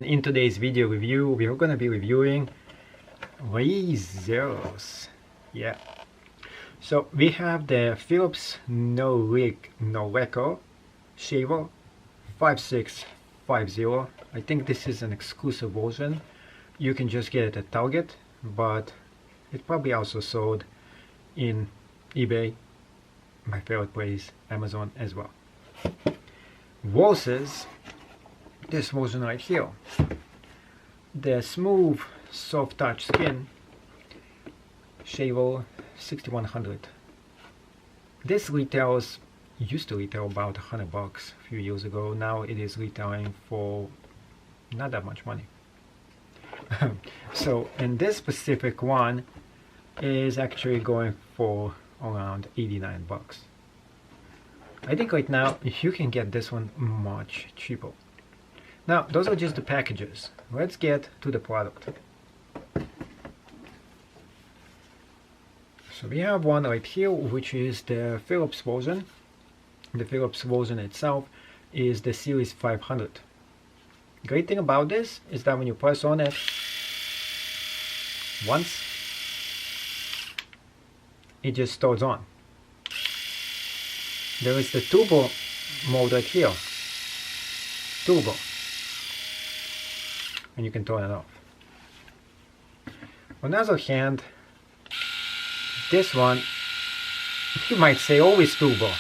In today's video review, we're going to be reviewing razors. Yeah. So we have the Philips Norelco shaver 5650. I think this is an exclusive version. You can just get it at Target, but it's probably also sold in eBay, my favorite place, Amazon as well. Versus this version right here, the smooth soft touch skin shaver 6100. This used to retail about $100 a few years ago. Now it is retailing for not that much money. So, and this specific one is actually going for around $89. I think right now you can get this one much cheaper. Now, those are just the packages. Let's get to the product. So we have one right here, which is the Philips version. The Philips version itself is the Series 500. Great thing about this is that when you press on it once, it just starts on. There is the turbo mode right here. Turbo. And you can turn it off. On the other hand, this one, you might say always turbo.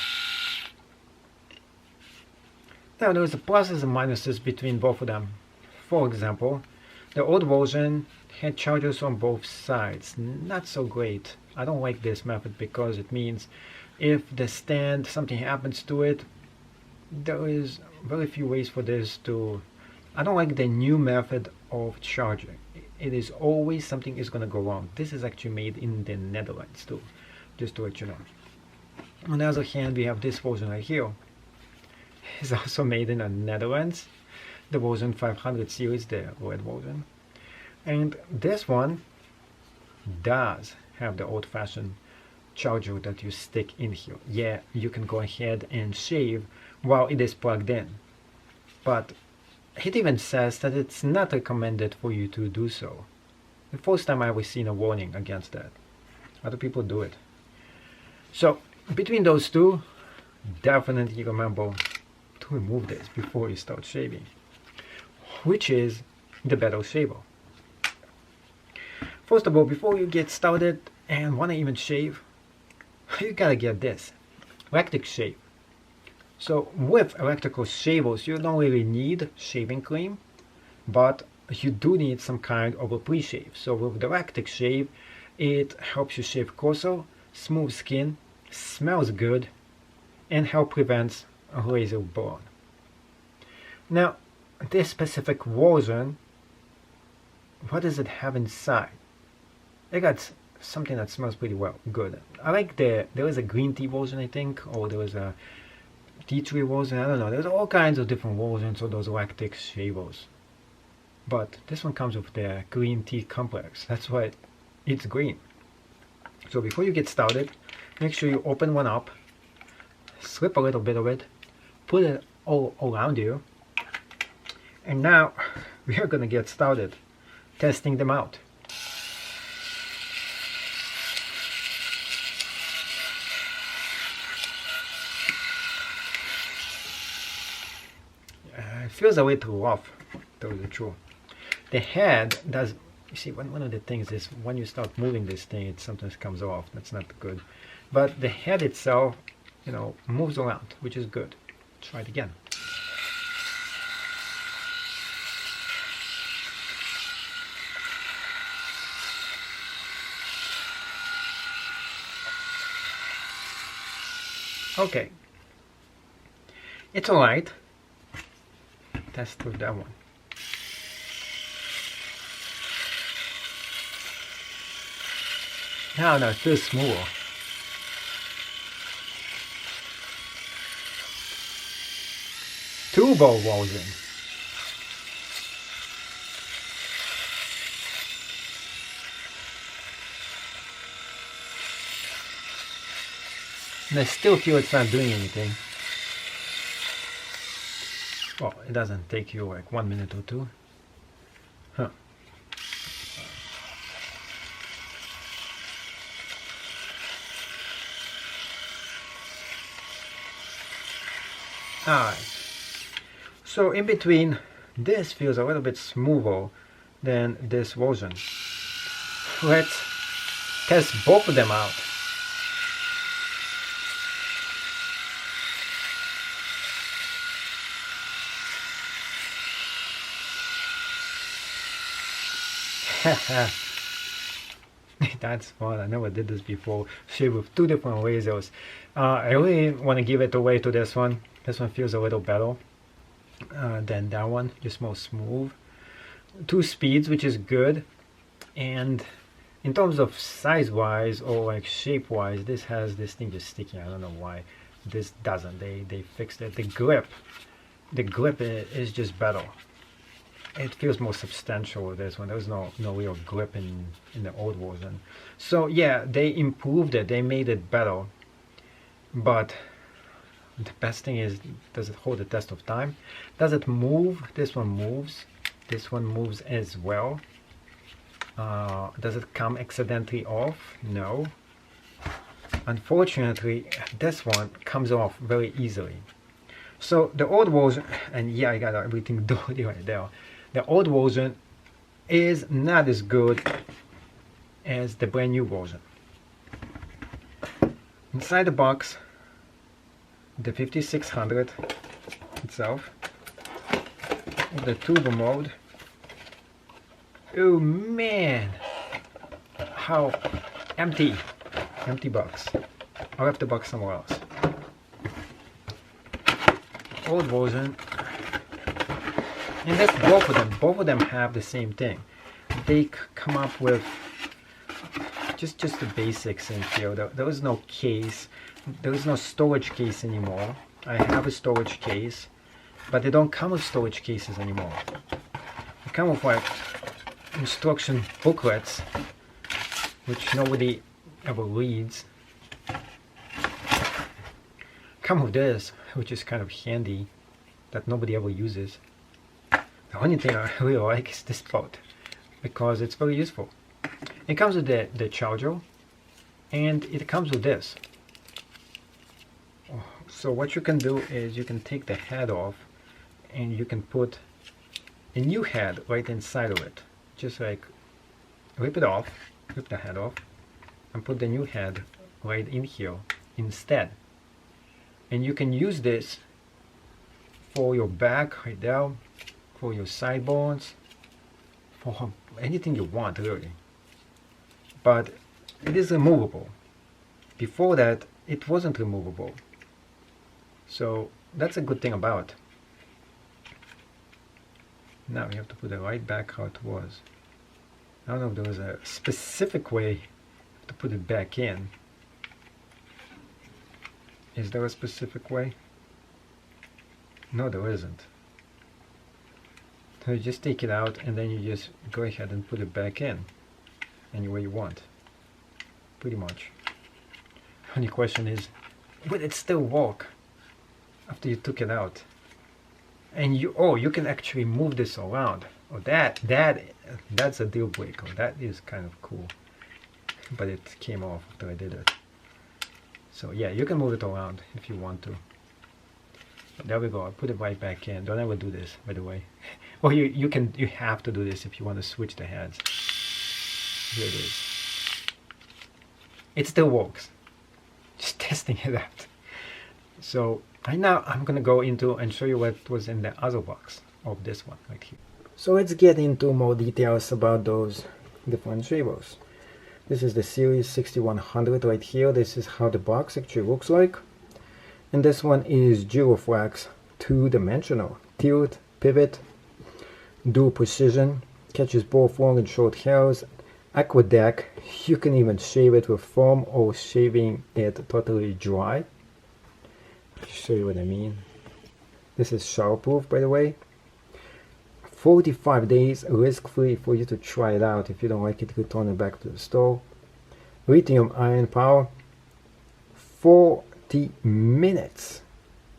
Now there is the pluses and minuses between both of them. For example, the old version had chargers on both sides. Not so great. I don't like this method because it means if the stand, something happens to it, there is very few ways for this to... I don't like the new method of charging. It is always something is going to go wrong. This is actually made in the Netherlands too, just to let you know. On the other hand, we have this version right here. It's also made in the Netherlands. The version 500 series, the red version. And this one does have the old-fashioned charger that you stick in here. Yeah, you can go ahead and shave while it is plugged in. But it even says that it's not recommended for you to do so. The first time I ever seen a warning against that. Other people do it. So, between those two, definitely remember to remove this before you start shaving. Which is the better shaver. First of all, before you get started and want to even shave, you gotta get this. Electric shave. So with electrical shavers, you don't really need shaving cream, but you do need some kind of a pre-shave. So with the electric shave, it helps you shave coarser, smooth skin, smells good, and help prevents a razor burn. Now, this specific version, what does it have inside? It got something that smells pretty good. I like there is a green tea version, I think, or there was a tea tree version, I don't know. There's all kinds of different versions of those electric shavers. But this one comes with the green tea complex. That's why it's green. So before you get started, make sure you open one up, slip a little bit of it, put it all around you, and now we are gonna get started testing them out. It feels a little rough, to tell you the truth. The head does, you see, one of the things is when you start moving this thing, it sometimes comes off. That's not good. But the head itself, you know, moves around, which is good. Try it again. Okay. It's alright. Test with that one. No, it feels smoother. Turbo version. And I still feel it's not doing anything. Well, it doesn't take you like 1 minute or two. Alright, so in between, this feels a little bit smoother than this version. Let's test both of them out. That's fun. I never did this before. Shave with two different razors. I really want to give it away to this one. This one feels a little better than that one. Just more smooth. 2 speeds, which is good. And in terms of size wise or like shape wise, this has this thing just sticking. I don't know why this doesn't. They fixed it. The grip is just better. It feels more substantial with this one. There was no real grip in the old version. So yeah, they improved it. They made it better. But the best thing is, does it hold the test of time? Does it move? This one moves. This one moves as well. Does it come accidentally off? No. Unfortunately, this one comes off very easily. So the old version, and yeah, I got everything dirty right there. The old version is not as good as the brand new version. Inside the box, the 5600 itself, the turbo mode. Oh man, how empty box. I left the box somewhere else. Old version. And that's both of them have the same thing. They come up with just the basics in here. There is no case, there is no storage case anymore. I have a storage case, but they don't come with storage cases anymore. They come with like instruction booklets, which nobody ever reads. Come with this, which is kind of handy, that nobody ever uses. The only thing I really like is this part, because it's very useful. It comes with the charger, and it comes with this. So what you can do is you can take the head off, and you can put a new head right inside of it. Just like rip it off, rip the head off, and put the new head right in here instead. And you can use this for your back right there, for your sideburns, for anything you want really. But it is removable. Before that, it wasn't removable. So that's a good thing about. Now you have to put it right back how it was. I don't know if there was a specific way to put it back in. Is there a specific way? No, there isn't. So you just take it out and then you just go ahead and put it back in any way you want. Pretty much. Only question is, will it still work after you took it out? And you can actually move this around. Oh, that's a deal breaker. That is kind of cool. But it came off after I did it. So yeah, you can move it around if you want to. There we go. I put it right back in. Don't ever do this, by the way. Well, you have to do this if you want to switch the heads. Here it is. It still works. Just testing it out. So right now I'm gonna go into and show you what was in the other box of this one right here. So let's get into more details about those different shavers. This is the Series 6100 right here. This is how the box actually looks like. And this one is Giroflex 2-dimensional. Tilt, pivot, dual precision, catches both long and short hairs. Aquadeck, you can even shave it with foam or shaving it totally dry. I'll show you what I mean. This is shower proof, by the way. 45 days risk-free for you to try it out. If you don't like it, return it back to the store. Lithium ion power. 40 minutes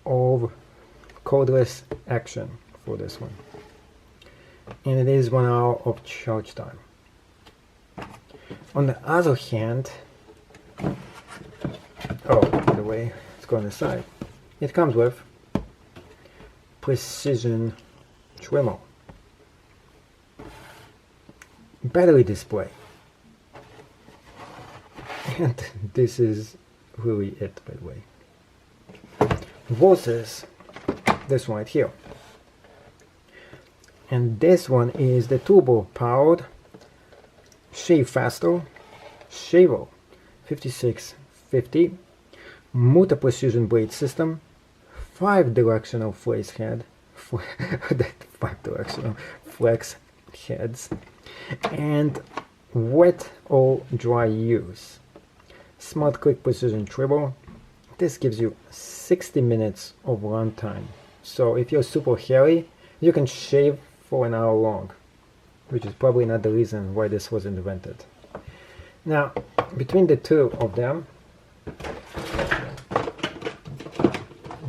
of cordless action for this one. And it is 1 hour of charge time. On the other hand, oh, by the way, let's go on the side. It comes with precision trimmer. Battery display. And this is really it, by the way. Versus this one right here. And this one is the turbo powered shave faster shaver 5650 multi precision blade system, 5 directional flex head, 5 directional flex heads, and wet or dry use. Smart quick precision trimmer. This gives you 60 minutes of runtime. So if you're super hairy, you can shave for an hour long, which is probably not the reason why this was invented. Now, between the two of them,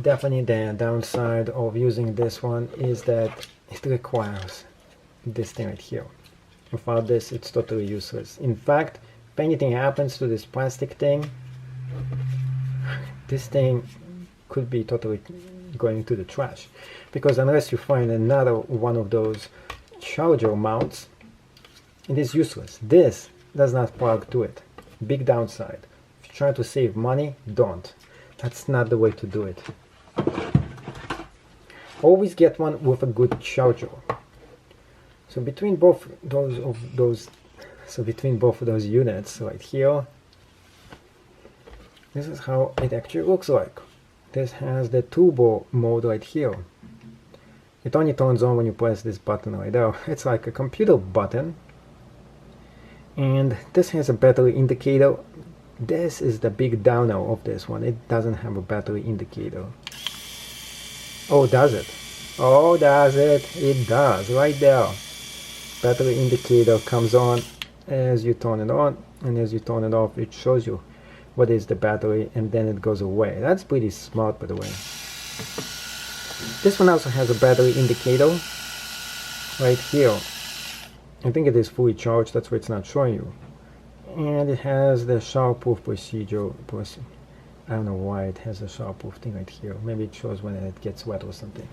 definitely the downside of using this one is that it requires this thing right here. Without this, it's totally useless. In fact, if anything happens to this plastic thing, this thing could be totally going to the trash, because unless you find another one of those charger mounts, it is useless. This does not plug to it. Big downside. If you try to save money, don't. That's not the way to do it. Always get one with a good charger. So between both those units right here, this is how it actually looks like. This has the turbo mode right here. It only turns on when you press this button right there. It's like a computer button. And this has a battery indicator. This is the big downer of this one. It doesn't have a battery indicator. Oh, does it? Oh, does it? It does, right there. Battery indicator comes on as you turn it on, and as you turn it off, it shows you what is the battery, and then it goes away. That's pretty smart, by the way. This one also has a battery indicator right here. I think it is fully charged, that's why it's not showing you. And it has the showerproof procedure. I don't know why it has a showerproof thing right here. Maybe it shows when it gets wet or something.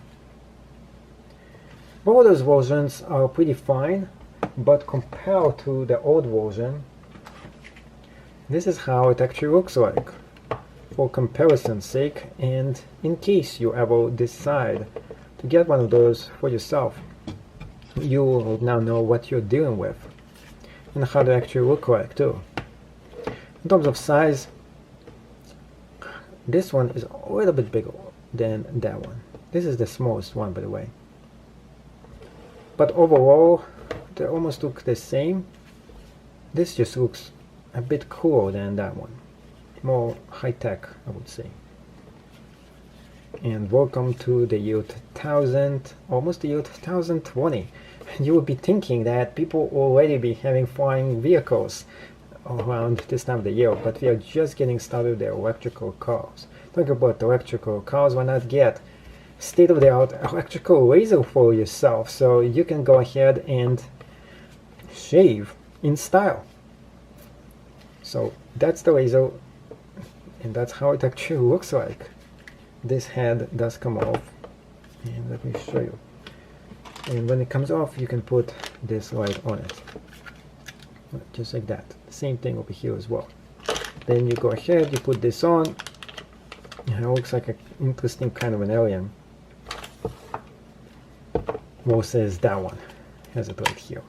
Both those versions are pretty fine, but compared to the old version, this is how it actually looks like, for comparison's sake, and in case you ever decide to get one of those for yourself, you will now know what you're dealing with and how they actually look like too. In terms of size, this one is a little bit bigger than that one. This is the smallest one, by the way. But overall, they almost look the same. This just looks a bit cooler than that one. More high-tech, I would say. And welcome to the year 2000, almost the year 2020. You would be thinking that people will already be having flying vehicles around this time of the year, but we are just getting started with the electrical cars. Talking about electrical cars, why not get state-of-the-art electrical razor for yourself, so you can go ahead and shave in style. So that's the razor, and that's how it actually looks like. This head does come off, and let me show you. And when it comes off, you can put this light on it, just like that. Same thing over here as well. Then you go ahead, you put this on, and it looks like an interesting kind of an alien. Versus that one has it right here.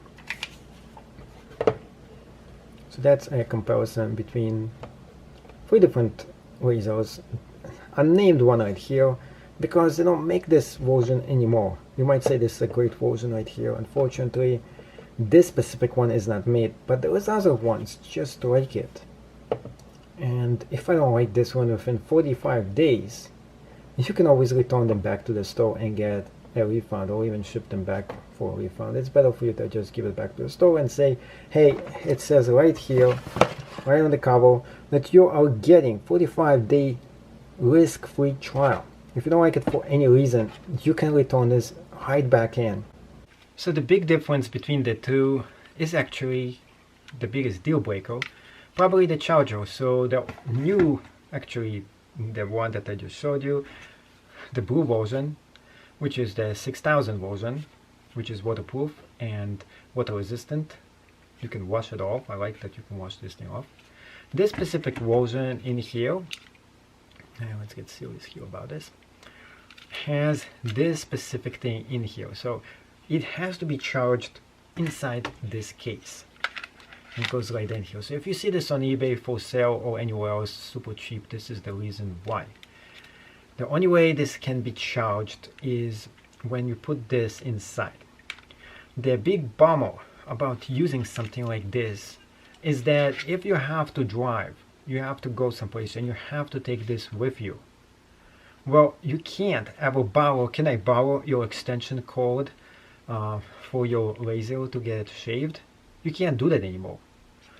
So that's a comparison between 3 different razors. Unnamed one right here, because they don't make this version anymore. You might say this is a great version right here. Unfortunately, this specific one is not made, but there is other ones just like it. And if I don't like this one within 45 days, you can always return them back to the store and get a refund, or even ship them back for a refund. It's better for you to just give it back to the store and say, hey, it says right here, right on the cover, that you are getting 45-day risk-free trial. If you don't like it for any reason, you can return this right back in. So the big difference between the two is actually the biggest deal breaker, probably the charger. So the new, actually the one that I just showed you, the blue version, which is the 6000 version, which is waterproof and water resistant. You can wash it off. I like that you can wash this thing off. This specific version in here, let's get serious here about this, has this specific thing in here. So it has to be charged inside this case. It goes right in here. So if you see this on eBay for sale or anywhere else super cheap, this is the reason why. The only way this can be charged is when you put this inside. The big bummer about using something like this is that if you have to drive, you have to go someplace and you have to take this with you. Well, you can't ever borrow. Can I borrow your extension cord for your razor to get shaved? You can't do that anymore.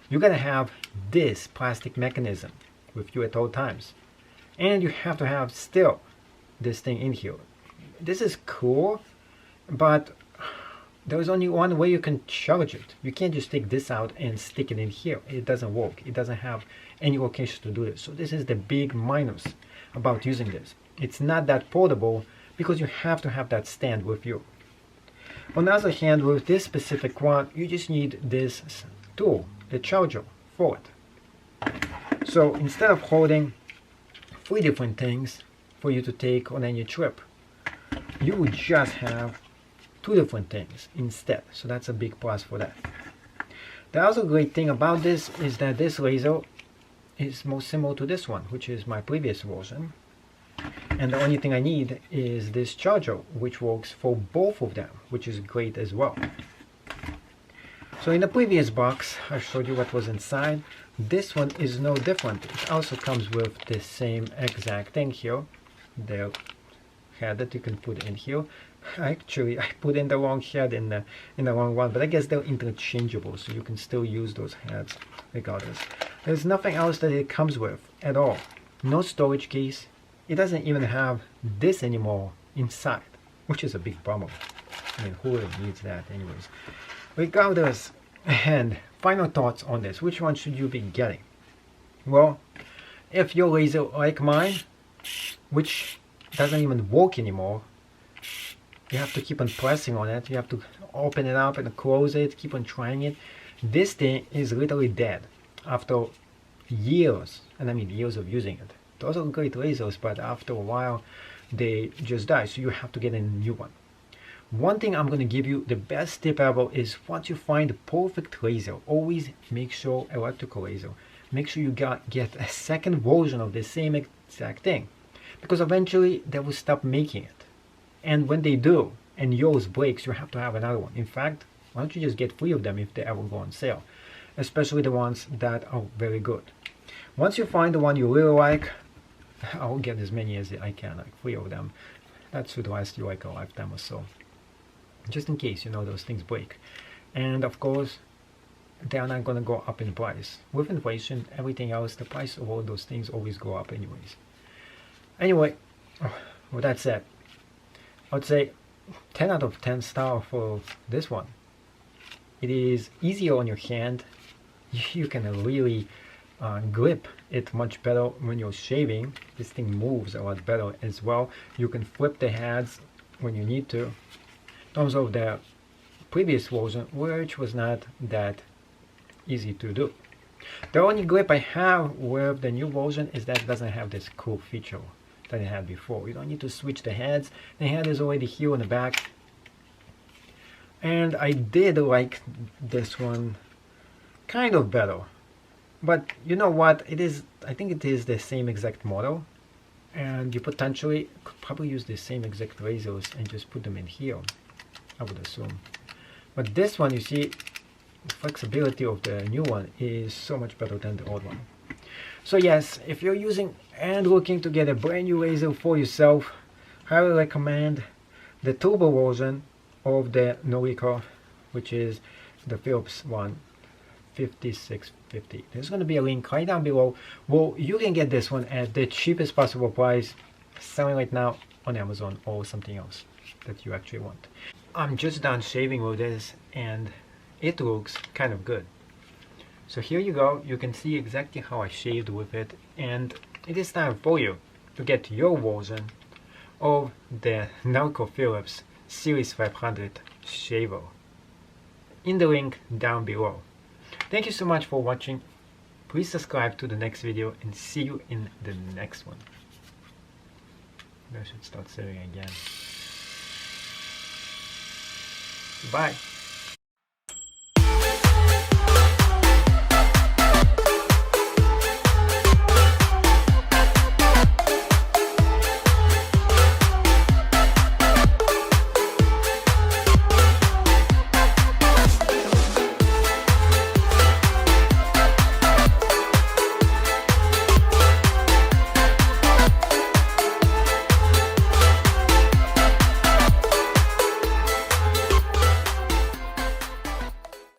You're gonna have this plastic mechanism with you at all times, and you have to have still this thing in here. This is cool, but there's only one way you can charge it. You can't just take this out and stick it in here. It doesn't work. It doesn't have any location to do this. So this is the big minus about using this. It's not that portable because you have to have that stand with you. On the other hand, with this specific one, you just need this tool, the charger for it. So instead of holding 3 different things for you to take on any trip, you would just have 2 different things instead. So that's a big plus for that. The other great thing about this is that this razor is most similar to this one, which is my previous version. And the only thing I need is this charger, which works for both of them, which is great as well. So in the previous box, I showed you what was inside. This one is no different. It also comes with the same exact thing here. The head that you can put in here. Actually, I put in the wrong head in the wrong one, but I guess they're interchangeable, so you can still use those heads regardless. There's nothing else that it comes with at all. No storage case. It doesn't even have this anymore inside, which is a big bummer. I mean, who really needs that anyways? Regardless, and final thoughts on this. Which one should you be getting? Well, if your razor like mine, which doesn't even work anymore, you have to keep on pressing on it. You have to open it up and close it, keep on trying it. This thing is literally dead after years, and I mean years of using it. Those are great razors, but after a while they just die, so you have to get a new one. One thing I'm going to give you, the best tip ever, is once you find the perfect razor, always make sure, electrical razor, make sure you get a second version of the same exact thing, because eventually they will stop making it. And when they do, and yours breaks, you have to have another one. In fact, why don't you just get 3 of them if they ever go on sale, especially the ones that are very good. Once you find the one you really like, I'll get as many as I can, like 3 of them. That should last you like a lifetime or so, just in case, you know, those things break. And of course, they are not going to go up in price. With inflation, everything else, the price of all those things always go up anyways. Anyway, with that said, I would say 10 out of 10 star for this one. It is easier on your hand. You can really grip it much better when you're shaving. This thing moves a lot better as well. You can flip the heads when you need to. In terms of the previous version, which was not that easy to do. The only grip I have with the new version is that it doesn't have this cool feature that it had before. You don't need to switch the heads. The head is already here on the back. And I did like this one kind of better. But you know what? It is, I think it is the same exact model. And you potentially could probably use the same exact razors and just put them in here, I would assume. But this one, you see, the flexibility of the new one is so much better than the old one. So yes, if you're using and looking to get a brand new razor for yourself, highly recommend the turbo version of the Norelco, which is the Philips one, 5650. There's going to be a link right down below. Well, you can get this one at the cheapest possible price, selling right now on Amazon or something else that you actually want. I'm just done shaving with this and it looks kind of good. So here you go, you can see exactly how I shaved with it, and it is time for you to get your version of the Norelco Philips Series 500 shaver in the link down below. Thank you so much for watching. Please subscribe to the next video and see you in the next one. I should start saving again. Bye.